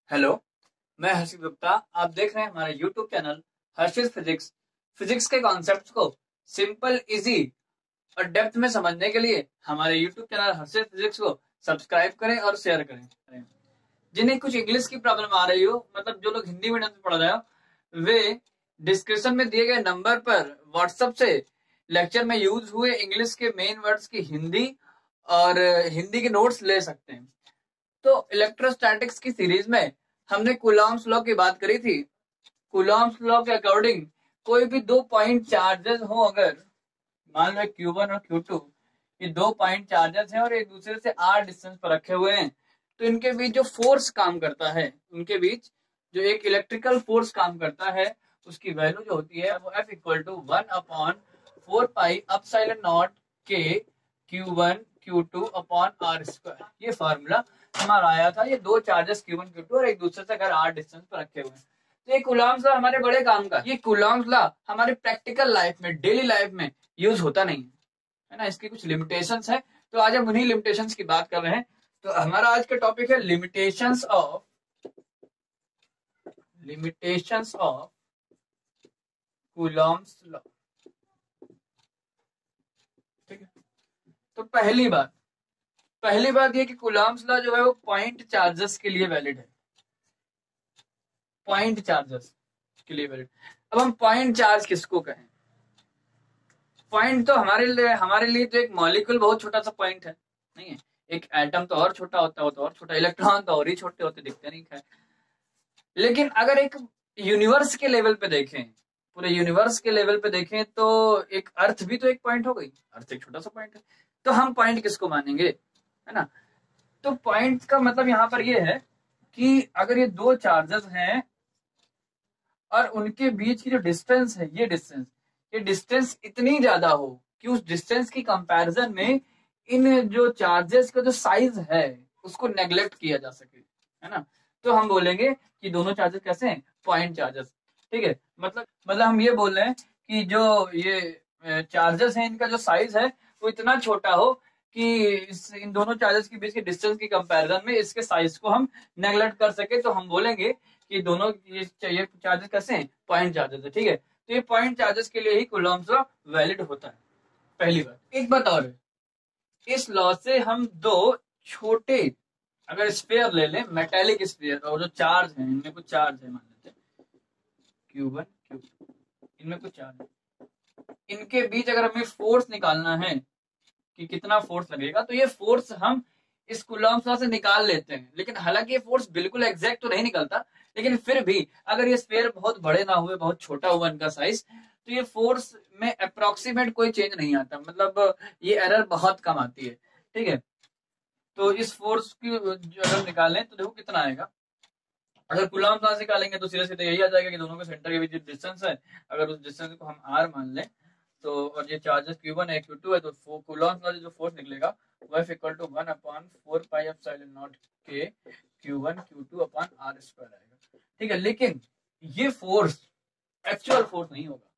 Hello, मैं हर्षित गुप्ता। आप देख रहे हैं हमारा यूट्यूब चैनल हर्षित फिजिक्स। फिजिक्स के कॉन्सेप्ट्स को सिंपल, इजी और डेप्थ में समझने के लिए हमारे यूट्यूब चैनल हर्षित फिजिक्स को सब्सक्राइब करें और शेयर करें। जिन्हें कुछ इंग्लिश की प्रॉब्लम आ रही हो, मतलब जो लोग हिंदी मीडियम से पढ़ रहे हो, वे डिस्क्रिप्शन में दिए गए नंबर पर व्हाट्सएप से लेक्चर में यूज हुए इंग्लिश के मेन वर्ड्स की हिंदी और हिंदी के नोट्स ले सकते हैं। तो इलेक्ट्रोस्टैटिक्स की सीरीज में हमने कूलॉम्स लॉ की बात करी थी। कूलॉम्स लॉ के अकॉर्डिंग कोई भी 2 पॉइंट चार्जेस हो, अगर मान लो Q1 और Q2, ये 2 पॉइंट चार्जेस हैं और एक दूसरे से r डिस्टेंस पर रखे हुए हैं, तो इनके बीच जो फोर्स काम करता है, उनके बीच जो एक इलेक्ट्रिकल फोर्स काम करता है, उसकी वैल्यू जो होती है वो F equal to 1/4 pi epsilon naught K Q1 Q2 upon R square. ये फार्मूला हमारा आया था। ये दो चार्जेस Q1 Q2 और एक दूसरे से अगर r डिस्टेंस पर रखे हुए हैं, तो ये कूलॉम्स लॉ हमारे बड़े काम का। ये कूलॉम्स लॉ हमारे प्रैक्टिकल लाइफ में, डेली लाइफ में यूज होता नहीं है ना। इसकी कुछ लिमिटेशंस है, तो आज हम उन्हीं लिमिटेशंस की बात कर रहे हैं। तो हमारा आज का टॉपिक है लिमिटेशंस ऑफ कूलॉम्स लॉ। ठीक है, तो पहली बात ये कि कूलॉम्स लॉ जो है वो पॉइंट चार्जेस के लिए वैलिड है। पॉइंट चार्जेस के लिए वैलिड। अब हम पॉइंट चार्ज किसको कहें? पॉइंट तो हमारे लिए तो एक मॉलिक्यूल बहुत छोटा सा पॉइंट है, नहीं है? एक एटम तो और छोटा होता है, वो तो और छोटा, इलेक्ट्रॉन तो और ही छोटे होते, दिखते नहीं है। लेकिन अगर एक यूनिवर्स के लेवल पे देखें, पूरे यूनिवर्स के लेवल पे देखें, तो एक अर्थ भी तो एक पॉइंट हो गई। अर्थ एक छोटा सा पॉइंट है, तो हम पॉइंट किसको मानेंगे, है ना? तो पॉइंट का मतलब यहाँ पर ये है कि अगर ये दो चार्जेस हैं और उनके बीच की जो डिस्टेंस है, ये डिस्टेंस इतनी ज्यादा हो कि उस डिस्टेंस की कंपैरिजन में इन जो चार्जेस का जो साइज है उसको नेग्लेक्ट किया जा सके, है ना, तो हम बोलेंगे कि दोनों चार्जेस कैसे हैं? Point charges. ठीक है, मतलब हम ये बोल रहे हैं कि जो ये चार्जेस हैं, इनका जो साइज है वो इतना छोटा हो कि इन दोनों चार्जेस के बीच के डिस्टेंस की कंपैरिजन में इसके साइज को हम नेग्लेक्ट कर सके, तो हम बोलेंगे कि दोनों ये चार्जेस कैसे हैं? पॉइंट चार्जेस है। ठीक है, तो ये पॉइंट चार्जेस के लिए ही कूलॉम्स लॉ वैलिड होता है। पहली बात। एक बात और है, इस लॉ से हम दो छोटे अगर स्फीयर ले लें, मेटेलिक स्फीयर, और जो चार्ज है, इनमें कुछ चार्ज है, मान लेते हैं Q1 Q2, इनमें कुछ चार्ज है, इनके बीच अगर हमें फोर्स निकालना है कि कितना फोर्स लगेगा, तो ये फोर्स हम इस कूलॉम्स लॉ से निकाल लेते हैं। लेकिन हालांकि ये फोर्स बिल्कुल एग्जैक्ट तो नहीं निकलता, लेकिन फिर भी अगर ये स्फीयर बहुत बड़े ना हुए, बहुत छोटा हुआ इनका साइज, तो ये फोर्स में अप्रोक्सीमेट कोई चेंज नहीं आता, मतलब ये एरर बहुत कम आती है। ठीक है, तो इस फोर्स की अगर निकालें तो देखो कितना आएगा। अगर कूलॉम्स लॉ से निकालेंगे तो सीधे सीधे यही आ जाएगा कि दोनों के सेंटर के बीच जो डिस्टेंस है, अगर उस डिस्टेंस को हम r मान लें, तो और ये चार्जेस Q1 है Q2 है, तो कूलॉम्स लॉ से जो फोर्स निकलेगा वो F equal to 1/4 pi epsilon naught K Q1 Q2 upon R square आएगा। ठीक है, लेकिन ये फोर्स एक्चुअल फोर्स नहीं होगा।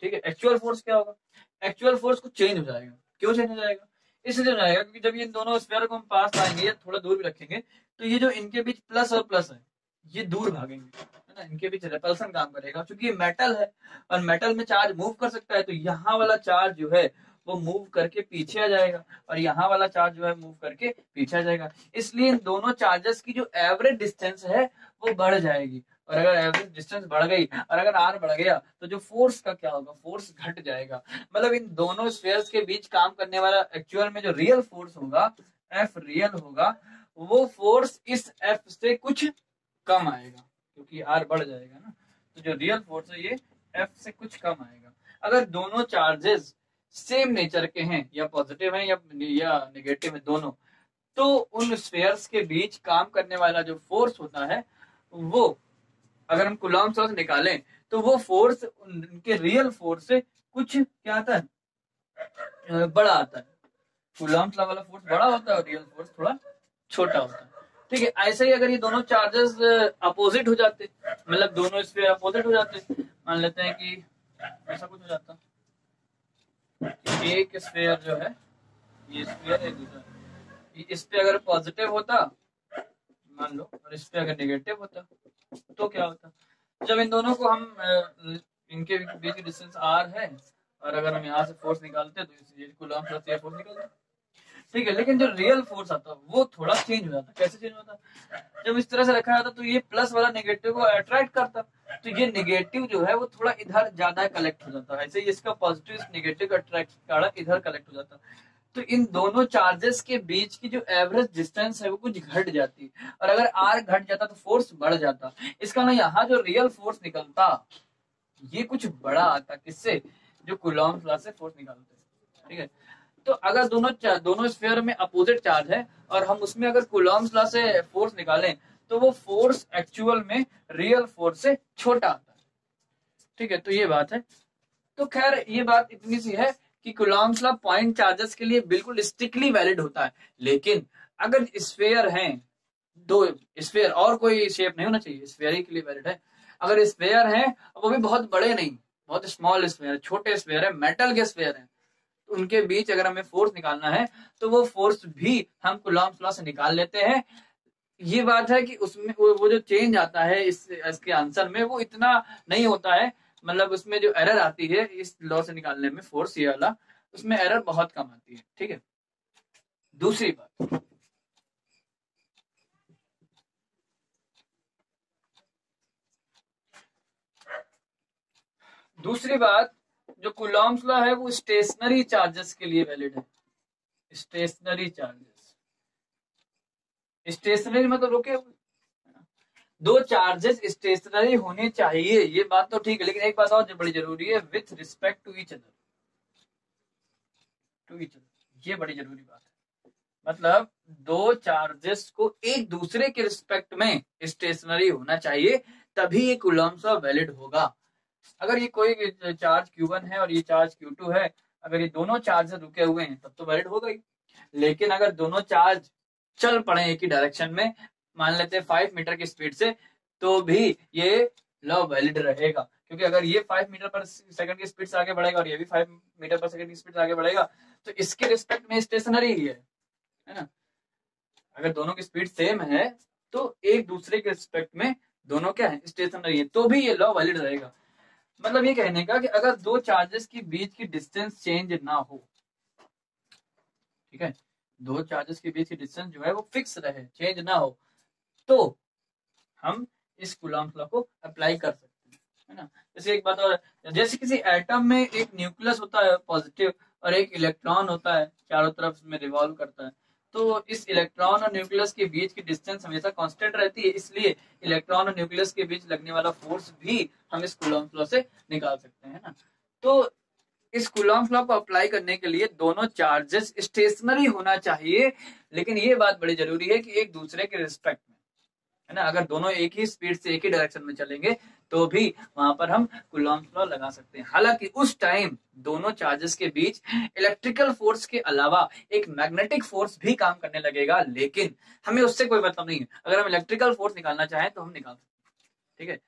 ठीक है, एक्चुअल फोर्स क्या होगा? एक्चुअल फोर्स कुछ चेंज हो जाएगा। क्यों चेंज हो जाएगा? इसलिए हो जाएगा क्योंकि जब ये दोनों स्फीयर को हम पास लाएंगे या थोड़ा दूर भी रखेंगे, तो ये जो इनके बीच प्लस और प्लस है, ये दूर भागेंगे, है ना। इनके बीच रिपल्सन काम करेगा, क्योंकि ये मेटल है और मेटल में चार्ज मूव कर सकता है, तो यहाँ वाला चार्ज जो है वो मूव करके पीछे आ जाएगा और यहाँ वाला चार्ज जो है मूव करके पीछे आ जाएगा। इसलिए इन दोनों चार्जेस की जो एवरेज डिस्टेंस है वो बढ़ जाएगी, और अगर एवरेज डिस्टेंस बढ़ गई और अगर r बढ़ गया, तो जो फोर्स का क्या होगा? फोर्स घट जाएगा। मतलब इन दोनों स्फीयर्स के बीच काम करने वाला एक्चुअल में जो रियल फोर्स होगा, F रियल होगा, वो फोर्स इस F से कुछ कम आएगा, क्योंकि r बढ़ जाएगा ना। तो जो रियल फोर्स है ये F से कुछ कम आएगा। अगर दोनों चार्जेस सेम नेचर के हैं, या पॉजिटिव हैं या नेगेटिव है दोनों, तो उन स्फीयर्स के बीच काम करने वाला जो फोर्स होता है, वो अगर हम कूलॉम्स लॉ से निकालें, तो वो फोर्स उनके रियल फोर्स से कुछ क्या आता है? बड़ा आता है। कूलॉम्स लॉ वाला फोर्स बड़ा होता है और रियल फोर्स थोड़ा छोटा होता है। ठीक है, ऐसे ही अगर ये दोनों चार्जेस अपोजिट हो जाते, मतलब दोनों स्फीयर अपोजिट हो जाते, मान लेते हैं कि ऐसा कुछ हो जाता कि एक स्फीयर जो है, ये स्फीयर है दूसरा, इस पे अगर पॉजिटिव होता, मान लो, और इस पे अगर नेगेटिव होता तो क्या होता? जब इन दोनों को हम इनके बीच की डिस्टेंस r है, और अगर हम यहाँ से फोर्स निकालते तो ये कूलम्ब प्लस ये फोर्स निकलता, ठीक है। लेकिन जो रियल फोर्स आता वो थोड़ा चेंज हो जाता। कैसे चेंज होता? जब इस तरह से रखा जाता तो ये प्लस वाला नेगेटिव को अट्रैक्ट करता, तो ये नेगेटिव जो है वो थोड़ा इधर ज्यादा कलेक्ट हो जाता है। ऐसे ही इसका पॉजिटिव इस नेगेटिव का अट्रैक्ट इधर कलेक्ट हो जाता। तो इन दोनों चार्जेस के बीच की जो एवरेज डिस्टेंस है वो कुछ घट जाती, और अगर आर घट जाता तो फोर्स बढ़ जाता। इसका मतलब यहाँ जो रियल फोर्स निकलता ये कुछ बड़ा आता। किससे? जो कूलम्ब लॉ से फोर्स निकालते, ठीक है। तो अगर दोनों स्फीयर में अपोजिट चार्ज है और हम उसमें अगर कूलम्ब लॉ से फोर्स निकालें तो वो फोर्स एक्चुअल में रियल फोर्स से छोटा आता है, ठीक है। तो ये बात है। तो खैर ये बात इतनी सी है कि कूलम्ब लॉ पॉइंट चार्जेस के लिए बिल्कुल स्ट्रिक्टली वैलिड होता है, लेकिन अगर स्फीयर हैं, दो स्फीयर और कोई शेप नहीं होना चाहिए, स्फीयर ही के लिए वैलिड है। अगर स्फीयर हैं वो भी बहुत बड़े नहीं, बहुत स्मॉल स्फीयर, छोटे स्फीयर है, मेटल के स्फीयर है, तो उनके बीच अगर हमें फोर्स निकालना है तो वो फोर्स भी हम कूलम्ब लॉ से निकाल लेते हैं। ये बात है कि उसमें वो जो चेंज आता है इसके आंसर में वो इतना नहीं होता है, मतलब उसमें जो एरर आती है इस लॉ से निकालने में फोर्स ये वाला, उसमें एरर बहुत कम आती है, ठीक है। दूसरी बात, जो कूलम्ब लॉ है वो स्टेशनरी चार्जेस के लिए वैलिड है। स्टेशनरी चार्जेस, स्टेशनरी मतलब रुके, दो चार्जेस स्टेशनरी होने चाहिए, ये बात तो ठीक है, लेकिन एक बात और जो बड़ी जरूरी है, with respect to each other, ये बड़ी जरूरी बात है। मतलब दो चार्जेस को एक दूसरे के रिस्पेक्ट में स्टेशनरी होना चाहिए, तभी ये कूलम्ब लॉ वैलिड होगा। अगर ये कोई चार्ज Q1 है और ये चार्ज Q2 है, अगर ये दोनों चार्ज रुके हुए हैं तब तो वैलिड होगा ही। लेकिन अगर दोनों चार्ज चल पड़े एक ही डायरेक्शन में, मान लेते हैं 5 मीटर की स्पीड से, तो भी ये लॉ वैलिड रहेगा, क्योंकि अगर ये 5 मीटर पर सेकंड की स्पीड से आगे बढ़ेगा और ये भी 5 मीटर पर सेकंड की स्पीड से आगे बढ़ेगा, तो इसके रिस्पेक्ट में स्टेशनरी ही है ना। अगर दोनों की स्पीड सेम है तो एक दूसरे के रिस्पेक्ट में दोनों क्या है, स्टेशनरी है, तो भी ये लॉ वैलिड रहेगा। मतलब ये कहने का कि अगर दो चार्जेस के बीच की डिस्टेंस चेंज ना हो, ठीक है, दो चार्जेस के बीच की डिस्टेंस जो है वो फिक्स रहे, चेंज ना हो, तो हम इस कूलम्ब लॉ को अप्लाई कर सकते हैं, है ना। जैसे एक बात और, जैसे किसी एटम में एक न्यूक्लियस होता है पॉजिटिव और एक इलेक्ट्रॉन होता है, चारों तरफ में रिवॉल्व करता है, तो इस इलेक्ट्रॉन और न्यूक्लियस के बीच की डिस्टेंस हमेशा कांस्टेंट रहती है, इसलिए इलेक्ट्रॉन और न्यूक्लियस के बीच लगने वाला फोर्स भी हम इस कूलम्ब लॉ से निकाल सकते हैं ना। तो इस कूलम्ब लॉ को अप्लाई करने के लिए दोनों चार्जेस स्टेशनरी होना चाहिए, लेकिन ये बात बड़ी जरूरी है कि एक दूसरे के रिस्पेक्ट में, है ना। अगर दोनों एक ही स्पीड से एक ही डायरेक्शन में चलेंगे तो भी वहां पर हम कूलम्ब लॉ लगा सकते हैं। हालांकि उस टाइम दोनों चार्जेस के बीच इलेक्ट्रिकल फोर्स के अलावा एक मैग्नेटिक फोर्स भी काम करने लगेगा, लेकिन हमें उससे कोई मतलब नहीं है। अगर हम इलेक्ट्रिकल फोर्स निकालना चाहें तो हम निकाल सकते हैं, ठीक है।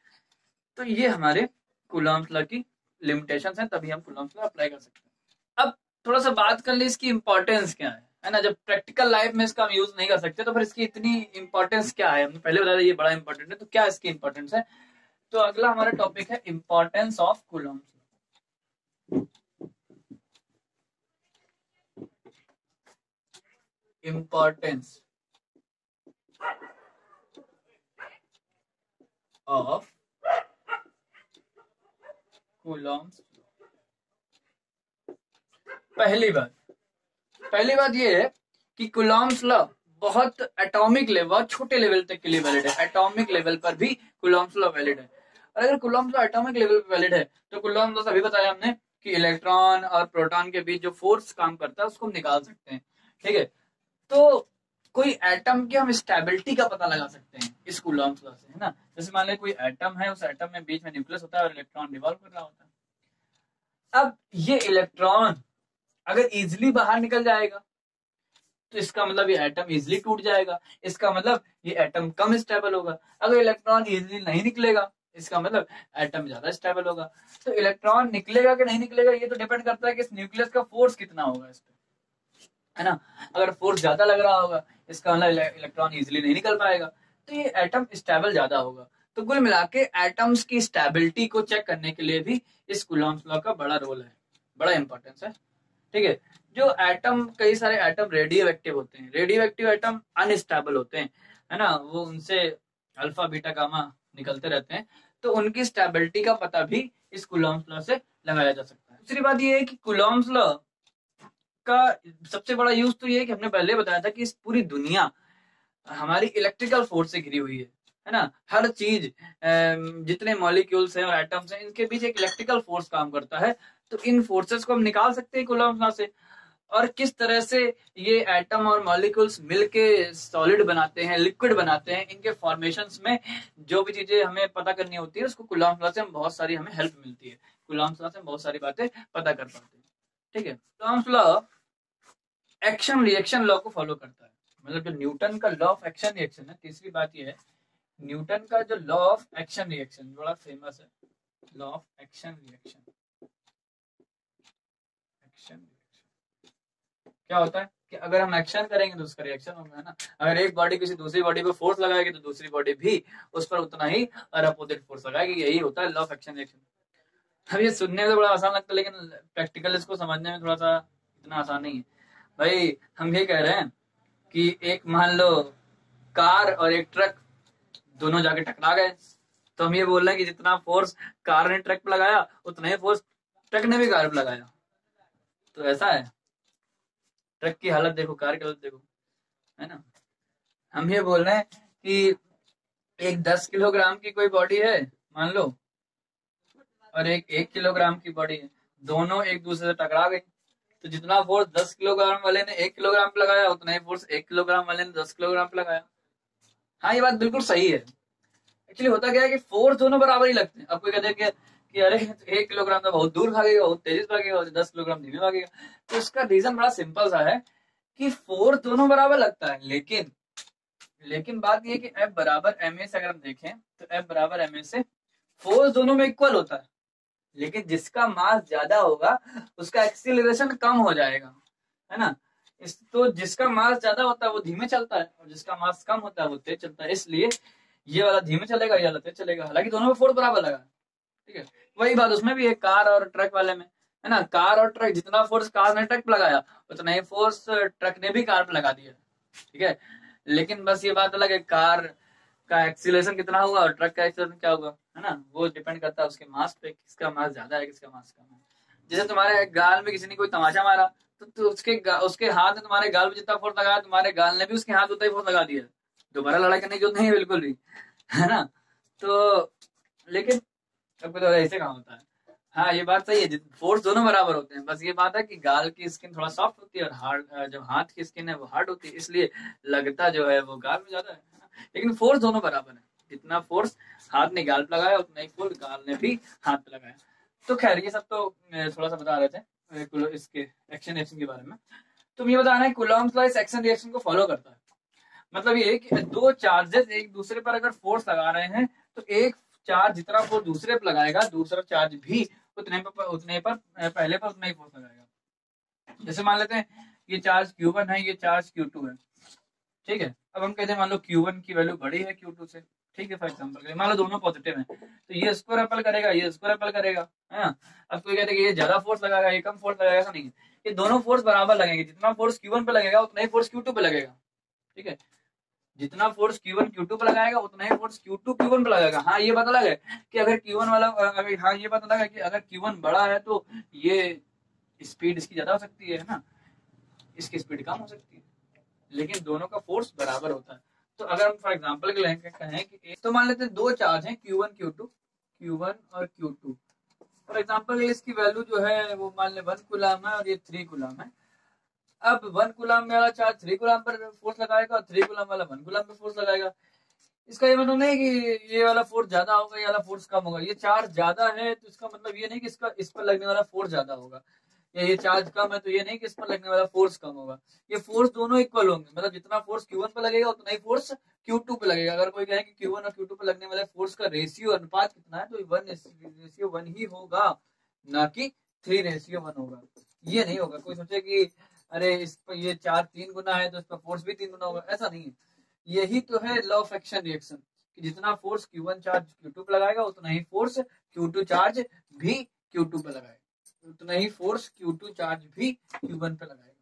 तो ये हमारे कूलम्ब लॉ की लिमिटेशंस हैं, तभी हम कूलम्ब लॉ अप्लाई कर सकते हैं। अब थोड़ा सा बात कर ले इसकी इंपॉर्टेंस क्या है ना। जब प्रैक्टिकल लाइफ में इसका हम यूज नहीं कर सकते तो फिर इसकी इतनी इंपॉर्टेंस क्या है। हमने पहले बताया ये बड़ा इंपॉर्टेंट है, तो क्या इसकी इंपॉर्टेंस है। तो अगला हमारा टॉपिक है importance of coulomb. Importance of coulomb. पहली बात ये है कि कूलम्ब लॉ बहुत एटॉमिक लेवल, छोटे लेवल तक के लिए वैलिड है। एटॉमिक लेवल पर भी कूलम्ब लॉ वैलिड है। और अगर कूलम्ब लॉ एटॉमिक लेवल पर वैलिड है तो कूलम्ब लॉ से अभी बताया हमने कि इलेक्ट्रॉन और प्रोटॉन के बीच जो फोर्स काम करता है उसको हम निकाल सकते हैं, ठीक है। तो कोई एटम की हम स्टेबिलिटी का पता लगा सकते हैं इस कूलम्ब लॉ से, है ना। जैसे मान लें कोई एटम है, उस एटम में बीच में न्यूक्लियस होता है और इलेक्ट्रॉन रिवॉल्व कर रहा होता है। अब ये इलेक्ट्रॉन अगर इजिली बाहर निकल जाएगा तो इसका मतलब ये एटम इजिली टूट जाएगा, इसका मतलब ये एटम कम स्टेबल होगा। अगर इलेक्ट्रॉन इजिली नहीं निकलेगा इसका मतलब एटम ज्यादा स्टेबल होगा। तो इलेक्ट्रॉन निकलेगा कि नहीं निकलेगा ये तो डिपेंड करता है कि इस न्यूक्लियस का फोर्स कितना होगा इस पे, है ना। अगर फोर्स ज्यादा लग रहा होगा इसका मतलब इलेक्ट्रॉन इजिली नहीं निकल पाएगा। तो ये एटम स्टेबल ज्यादा होगा। तो कुल मिला के एटम्स की स्टेबिलिटी को चेक करने के लिए भी इस कूलॉम्स लॉ का बड़ा रोल है, बड़ा इंपॉर्टेंस है। ठीक है, जो एटम, कई सारे एटम रेडियो एक्टिव होते हैं, रेडियो एक्टिव एटम अनस्टेबल होते हैं, है ना, वो उनसे अल्फा बीटा गामा निकलते रहते हैं, तो उनकी स्टेबिलिटी का पता भी इस कूलॉम्स लॉ से लगाया जा सकता है। दूसरी बात ये है कि कूलॉम्स लॉ का सबसे बड़ा यूज तो ये है कि हमने पहले बताया था कि इस पूरी दुनिया हमारी इलेक्ट्रिकल फोर्स से घिरी हुई है ना, हर चीज, जितने मॉलिक्यूल्स हैं और एटम्स हैं, इनके बीच एक इलेक्ट्रिकल फोर्स काम करता है। तो इन फोर्सेस को हम निकाल सकते हैं कूलॉम्स लॉ से, और किस तरह से ये एटम और मॉलिक्यूल्स मिलके सॉलिड बनाते हैं, लिक्विड बनाते हैं, इनके फॉर्मेशंस में जो भी चीजें हमें पता करनी होती है उसको कूलॉम्स लॉ से हम बहुत सारी हमें हेल्प मिलती है, कूलॉम्स लॉ से हम बहुत सारी बातें पता कर पाते हैं। ठीक है, Coulomb's law action reaction law को फॉलो करता है, मतलब जो न्यूटन का लॉ ऑफ एक्शन रिएक्शन है। तीसरी बात ये है, न्यूटन का जो लॉ ऑफ एक्शन रिएक्शन बड़ा फेमस है, law of action reaction. Action क्या होता है कि अगर हम एक्शन करेंगे तो उसका रिएक्शन होगा, है ना। अगर एक बॉडी किसी दूसरी बॉडी पर फोर्स लगाएगी तो दूसरी बॉडी भी उस पर उतना ही और अपोजिट फोर्स लगाएगी, यही होता है लॉ ऑफ एक्शन रिएक्शन। अब ये सुनने में तो बड़ा आसान लगता है, लेकिन प्रैक्टिकल इसको समझने में थोड़ा सा इतना आसान नहीं है। भाई हम ये कह रहे हैं कि एक मान लो कार और एक ट्रक दोनों जाके टकरा गए, तो हम ये बोल रहे हैं कि जितना फोर्स कार ने ट्रक पे लगाया उतना ही फोर्स ट्रक ने भी कार पे लगाया। तो ऐसा है, ट्रक की हालत देखो, कार की हालत देखो, है ना। हम ये बोल रहे हैं कि एक 10 किलोग्राम की कोई बॉडी है मान लो, और एक 1 किलोग्राम की बॉडी है, दोनों एक दूसरे से टकरा गई, तो जितना फोर्स 10 किलोग्राम वाले ने 1 किलोग्राम पे लगाया उतना ही फोर्स 1 किलोग्राम वाले ने 10 किलोग्राम पे लगाया। हाँ, ये बात बिल्कुल सही है। एक्चुअली होता क्या है कि फोर्स दोनों बराबर ही लगते हैं। अब कोई कहते हैं कि अरे 1 किलोग्राम तो बहुत दूर भागेगा, बहुत तेजी से भागेगा, और 10 किलोग्राम धीमे भागेगा। तो इसका रीजन बड़ा सिंपल सा है कि फोर्स दोनों बराबर लगता है, लेकिन बात ये कि F बराबर ma से अगर हम देखें तो F बराबर ma से फोर्स दोनों में इक्वल होता है, लेकिन जिसका मास ज्यादा होगा उसका एक्सीलरेशन कम हो जाएगा, है ना। तो जिसका मास ज्यादा होता है वो धीमे चलता है, और जिसका मास कम होता है वो तेज चलता है, इसलिए ये वाला धीमे चलेगा, ये वाला तेज चलेगा, हालांकि दोनों में फोर्स बराबर लगा। ठीक है, वही बात उसमें भी है कार और ट्रक वाले में, है ना। कार और ट्रक, जितना फोर्स कार ने ट्रक पे लगाया उतना ही फोर्स ट्रक ने भी कार पे लगा दिया। ठीक है, लेकिन बस ये बात अलग है, कार का एक्सीलरेशन कितना होगा और ट्रक का एक्सीलरेशन क्या होगा, है ना, वो डिपेंड करता है उसके मास पे, किसका मास ज्यादा है किसका मास कम है। जैसे तुम्हारे गाल में किसी ने कोई तमाचा मारा, तो उसके हाथ ने तुम्हारे गाल में जितना फोर्स लगाया, तुम्हारे गाल ने भी उसके हाथ उतना ही फोर्स लगा दिया, दोबारा लड़ाई करने की जरूरत नहीं है बिल्कुल भी, है ना। तो लेकिन अब तो ऐसे कहाँ होता है। हाँ, ये बात सही है, फोर्स दोनों बराबर होते हैं, बस ये बात है कि गाल की स्किन थोड़ा सॉफ्ट होती है और हार्ड, जो हाथ की स्किन है वो हार्ड होती है, इसलिए लगता जो है वो गाल में ज्यादा है ना? लेकिन फोर्स दोनों बराबर है, जितना फोर्स हाथ ने गाल पे लगाया उतना ही फोर्स गाल ने भी हाथ पे लगाया। तो खैर ये सब तो थोड़ा सा बता रहे थे इसके एक्शन रिएक्शन के बारे में। तुम ये बताना है कूलॉम्स लॉ इस एक्शन रिएक्शन को फॉलो करता है, मतलब ये कि दो चार्जेस एक दूसरे पर अगर फोर्स लगा रहे हैं तो एक चार्ज जितना फोर्स दूसरे पर लगाएगा दूसरा चार्ज भी उतने पर पहले पर उतना ही फोर्स लगाएगा। जैसे मान लेते हैं ये चार्ज Q1 है, ये चार्ज Q2 है। ठीक है, अब हम कहते हैं मान लो Q1 की वैल्यू बड़ी है Q2 से। ठीक है, फॉर एग्जाम्पल मान लो दोनों पॉजिटिव है, तो ये इसको रेपल करेगा, ये इसको रेपल करेगा, है ना। अब कोई कहते हैं कि ये ज्यादा फोर्स लगाएगा, ये कम फोर्स लगाएगा, ऐसा नहीं है, ये दोनों फोर्स बराबर लगेंगे, जितना फोर्स Q1 पे लगेगा उतना ही फोर्स Q2 पे लगेगा। ठीक है, जितना फोर्स Q1 Q2 पे लगाएगा उतना ही फोर्स Q2 Q1 पे लगाएगा। हाँ, ये बात अलग है कि अगर Q1 वाला हाँ, ये बात अलग है कि अगर Q1 बड़ा है तो ये स्पीड इसकी ज्यादा हो सकती है ना, इसकी स्पीड कम हो सकती है, लेकिन दोनों का फोर्स बराबर होता है। तो अगर हम फॉर एग्जाम्पल के लिए कहें कि तो मान लेते हैं दो चार्ज हैं Q1 और Q2। फॉर एग्जाम्पल इसकी वैल्यू जो है वो मान ले 1 कूलम है और ये 3 कूलम है। अब 1 कूलम वाला चार्ज 3 कूलम पर फोर्स लगाएगा और 3 कूलम वाला 1 कूलम पर फोर्स लगाएगा। इसका ये मतलब नहीं कि ये वाला फोर्स ज्यादा होगा, ये वाला फोर्स कम होगा। ये चार्ज ज्यादा है तो इसका मतलब ये नहीं कि इसका इस पर लगने वाला फोर्स ज्यादा होगा, या ये चार्ज कम है तो ये नहीं कि इस पर लगने वाला फोर्स कम होगा। ये फोर्स दोनों इक्वल होंगे, मतलब जितना फोर्स Q1 पे लगेगा उतना ही फोर्स Q2 पे लगेगा। अगर कोई कहे कि Q1 और Q2 पे लगने वाले फोर्स का रेशियो अनुपात कितना है तो 1:1 ही होगा, ना कि 3:1 होगा। ये नहीं होगा कोई सोचे कि अरे इस पर ये चार्ज 3 गुना है तो इस पर फोर्स भी 3 गुना होगा, ऐसा नहीं है। यही तो है लॉ ऑफ एक्शन रिएक्शन, कि जितना फोर्स Q1 चार्ज Q2 पे लगाएगा उतना ही फोर्स Q2 चार्ज भी Q2 पे लगाएगा, उतना ही फोर्स Q2 चार्ज भी Q1 पे लगाएगा।